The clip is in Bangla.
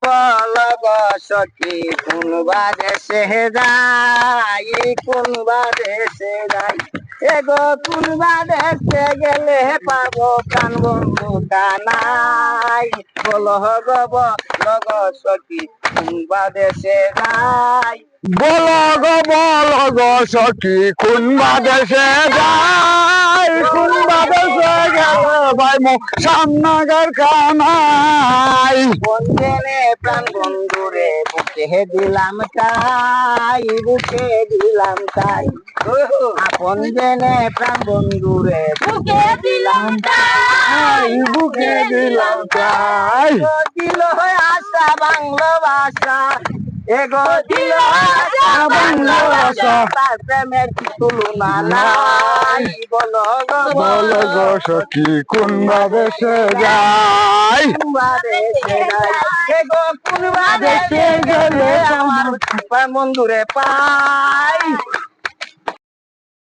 বলো গো সখী কোন বাদেশে যাই, কোন বাদেশে যাই, এগো কোন বাদেশে গেলে পাবো প্রাণ বন্ধু কানাই। বলো গো সখী কোন বাদেশে যাই। বলো গো সখী কোন বাদেশে যাই, কোন বাদেশে গেলে ভাই মো সামনাগার কানাই। বন্ধনে প্রাণ বন্ধুরে বুকে দিলাম তাই, বুকে দিলাম তাই। আপন জেনে প্রাণ বন্ধুরে বুকে দিলাম তাই, বুকে দিলাম তাই। দিল আশা বাংলা ভাষা, এগো দিল আশা বাংলা ভাষা, তার প্রেমের তুলনা নাই। বলো গো সখী কোন বাদেশে যাই, কোন বাদেশে যাই, এগো কোন বাদেশে গেলে আমার প্রাণ বন্ধুরে পাই।